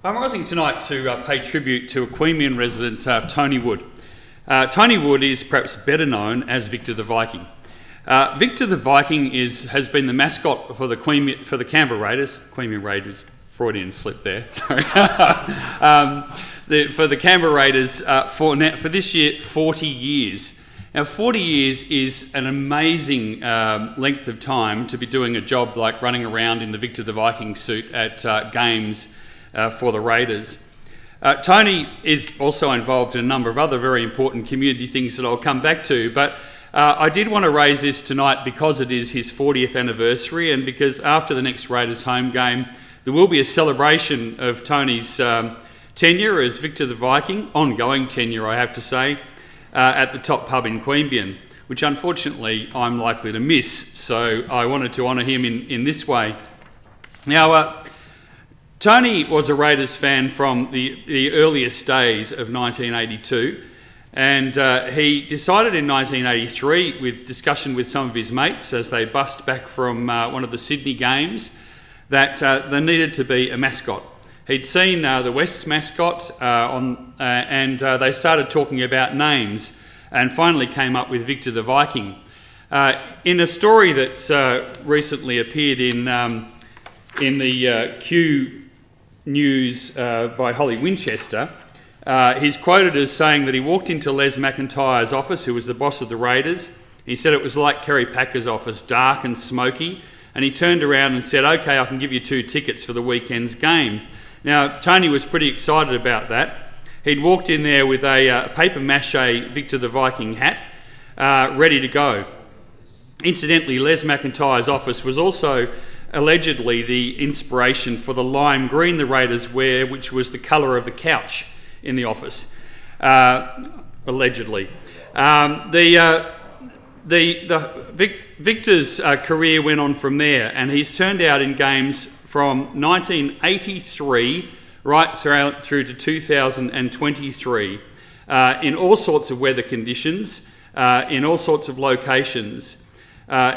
I'm rising tonight to pay tribute to a Queanbeyan resident, Tony Wood. Tony Wood is perhaps better known as Victor the Viking. Victor the Viking has been the mascot for the Canberra Raiders. Queanbeyan Raiders, Freudian slip there. Sorry. For the Canberra Raiders for this year, 40 years. Now, 40 years is an amazing length of time to be doing a job like running around in the Victor the Viking suit at games for the Raiders. Tony is also involved in a number of other very important community things that I'll come back to, but I did want to raise this tonight because it is his 40th anniversary and because after the next Raiders home game there will be a celebration of Tony's tenure as Victor the Viking, ongoing tenure I have to say, at the top pub in Queanbeyan, which unfortunately I'm likely to miss, so I wanted to honour him in this way. Now, Tony was a Raiders fan from the earliest days of 1982, and he decided in 1983, with discussion with some of his mates as they bussed back from one of the Sydney games, that there needed to be a mascot. He'd seen the West's mascot and they started talking about names and finally came up with Victor the Viking. In a story that's recently appeared in the Q News by Holly Winchester, he's quoted as saying that he walked into Les McIntyre's office, who was the boss of the Raiders. He said it was like Kerry Packer's office, dark and smoky, and he turned around and said, "Okay, I can give you 2 tickets for the weekend's game." Now, Tony was pretty excited about that. He'd walked in there with a paper mache Victor the Viking hat, ready to go. Incidentally, Les McIntyre's office was also allegedly the inspiration for the lime green the Raiders wear, which was the colour of the couch in the office, allegedly. Victor's career went on from there, and he's turned out in games from 1983 right through to 2023 in all sorts of weather conditions, in all sorts of locations.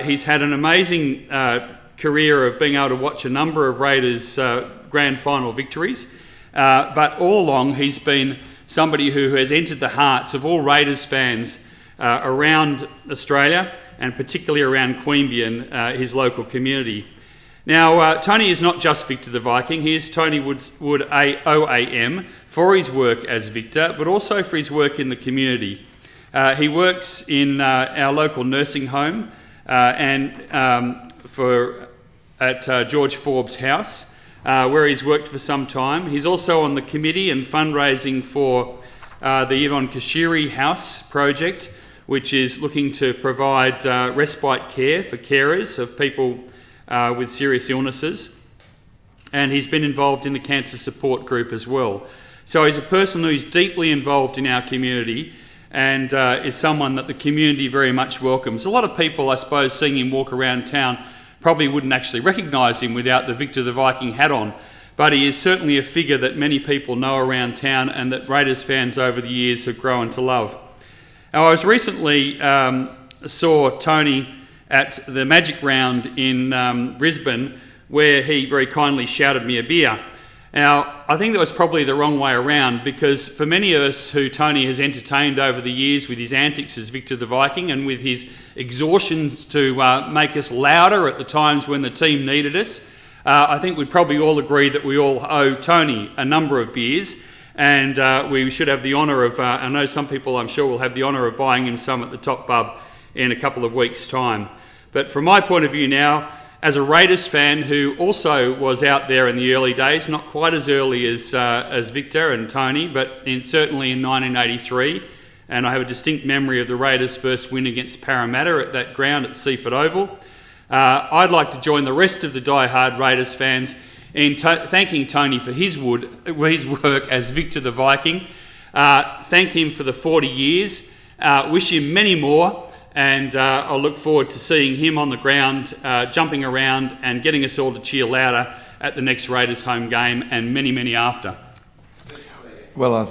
He's had an amazing career of being able to watch a number of Raiders grand final victories, but all along he's been somebody who has entered the hearts of all Raiders fans around Australia and particularly around Queanbeyan, his local community. Now, Tony is not just Victor the Viking. He is Tony Wood OAM for his work as Victor, but also for his work in the community. He works in our local nursing home and at George Forbes House, where he's worked for some time. He's also on the committee and fundraising for the Yvonne Kashiri House project, which is looking to provide respite care for carers of people with serious illnesses. And he's been involved in the cancer support group as well. So he's a person who's deeply involved in our community and is someone that the community very much welcomes. A lot of people, I suppose, seeing him walk around town probably wouldn't actually recognise him without the Victor the Viking hat on, but he is certainly a figure that many people know around town and that Raiders fans over the years have grown to love. Now, I was recently saw Tony at the Magic Round in Brisbane, where he very kindly shouted me a beer. Now, I think that was probably the wrong way around, because for many of us who Tony has entertained over the years with his antics as Victor the Viking and with his exhaustions to make us louder at the times when the team needed us, I think we'd probably all agree that we all owe Tony a number of beers, and we should have the honour of, I know some people I'm sure will have the honour of buying him some at the top pub in a couple of weeks' time. But from my point of view now, as a Raiders fan who also was out there in the early days, not quite as early as Victor and Tony, but certainly in 1983, and I have a distinct memory of the Raiders' first win against Parramatta at that ground at Seaford Oval. I'd like to join the rest of the die-hard Raiders fans in thanking Tony for his work as Victor the Viking. Thank him for the 40 years. Wish him many more. And I'll look forward to seeing him on the ground, jumping around and getting us all to cheer louder at the next Raiders home game and many, many after. Well,